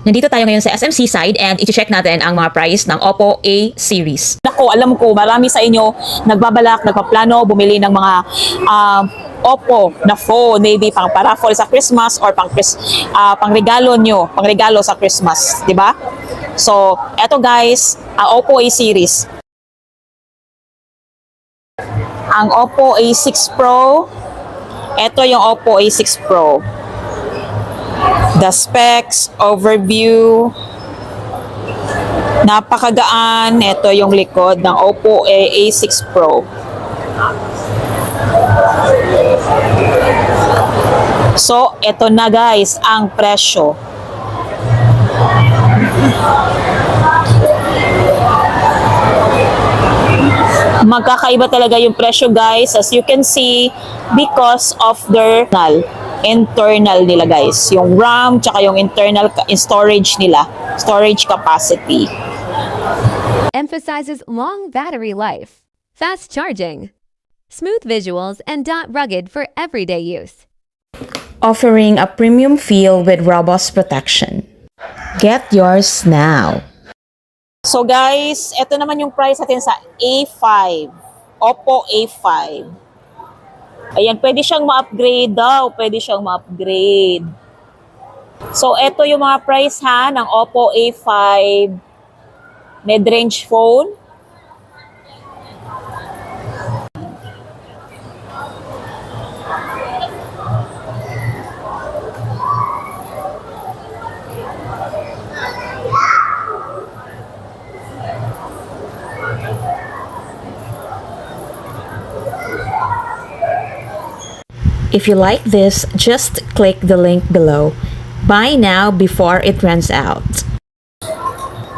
Nandito tayo ngayon sa SMC side and i-check natin ang mga price ng Oppo A series. Nako, alam ko marami sa inyo nagbabalak, nagpaplano bumili ng mga Oppo na phone, maybe pang paraffol sa Christmas or pang regalo nyo, pang regalo sa Christmas, di ba? So, eto guys, ang Oppo A series. Ang Oppo A6 Pro, eto yung Oppo A6 Pro. The specs, overview, napakagaan. Ito yung likod ng Oppo A6 Pro. So, ito na guys, ang presyo. Magkakaiba talaga yung presyo guys, as you can see, because of their internal nila guys, yung RAM tsaka yung internal storage nila, storage capacity. Emphasizes long battery life, fast charging, smooth visuals, and rugged for everyday use. Offering a premium feel with robust protection. Get yours now. So guys, ito naman yung price natin sa A5, Oppo A5. Ayan, pwede siyang ma-upgrade daw. Pwede siyang ma-upgrade. So, ito yung mga price ha ng Oppo A5 mid-range phone. If you like this, just click the link below. Buy now before it runs out.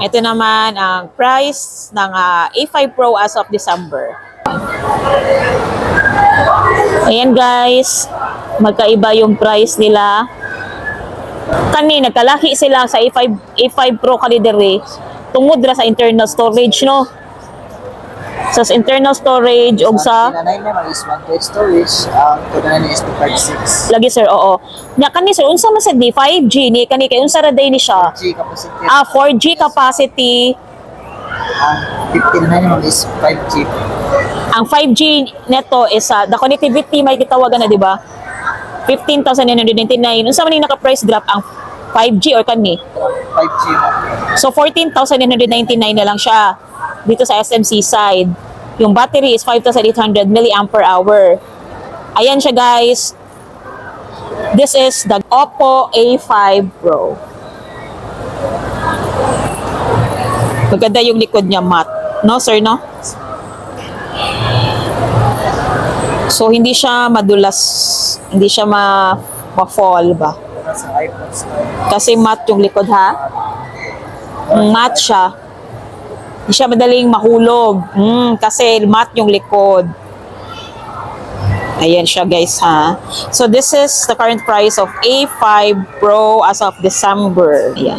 Ito naman ang price ng A5 Pro as of December. Ayan guys, magkaiba yung price nila. Kanina, nagkalaki sila sa A5 Pro kalidere. Tungod ra sa internal storage, no? Sa internal storage o sa Nanay naman is 1 storage, ang tunay is 256. lagi sir, oo. Nya kani sir, unsa man sad ni 5G ni kani kay unsa ra day ni siya? 4G capacity. 4G capacity. Ang 15 naman is 5G. Ang 5G neto is the connectivity may gitawagan na, di ba? 15,999. Unsa man ni naka-price drop ang 5G or kani? 5G na. So 14,999 na lang siya dito sa SMC side. Yung battery is 5,800 mAh. Ayan siya guys. This is the Oppo A5 Pro. Maganda yung likod niya, matte. No sir, no? So hindi siya madulas, hindi siya ma-fall ba? Sa iPhone Kasi matte yung likod ha. Matte siya. Hindi siya madaling mahulog. Kasi matte yung likod. Ayan siya guys ha. So this is the current price of A5 Pro as of December. Ayan.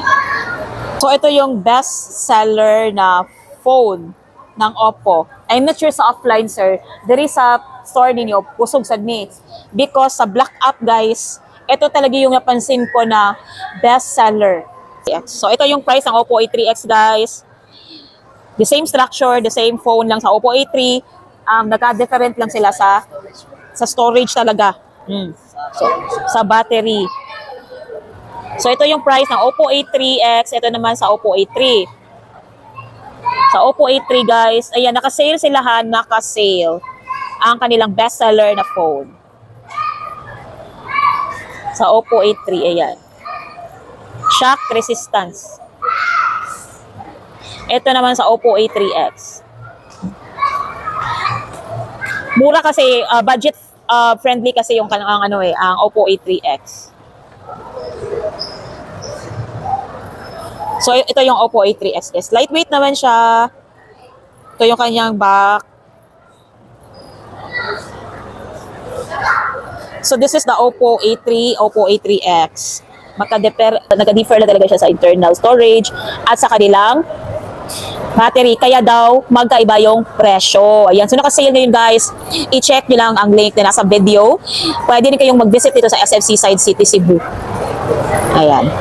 So ito yung best seller na phone ng Oppo. I'm not sure sa offline sir. There is a store ninyo, pusog sad ni. Because sa Black App guys, ito talaga yung napansin ko na best seller. So ito yung price ng Oppo A3X guys. The same structure, the same phone lang sa Oppo A3. Nagka-different lang sila sa storage talaga. So, sa battery. So, ito yung price ng Oppo A3X. Ito naman sa Oppo A3. Sa Oppo A3 guys, ayan, naka-sale sila ha. Naka-sale ang kanilang bestseller na phone. Sa Oppo A3, ayan. Shock resistance. Ito naman sa Oppo A3X. Mura kasi, budget friendly kasi yung ang Oppo A3X. So ito yung Oppo A3X. Lightweight naman siya. Ito yung kanyang back. So this is the Oppo A3, Oppo A3X. Naka-differ na talaga siya sa internal storage at sa kanilang battery, kaya daw magkaiba yung presyo. Ayan, so naka-sale na yun guys. I-check nyo lang ang link na nasa video. Pwede rin kayong mag-visit dito sa SMC Side City, Cebu. Ayan.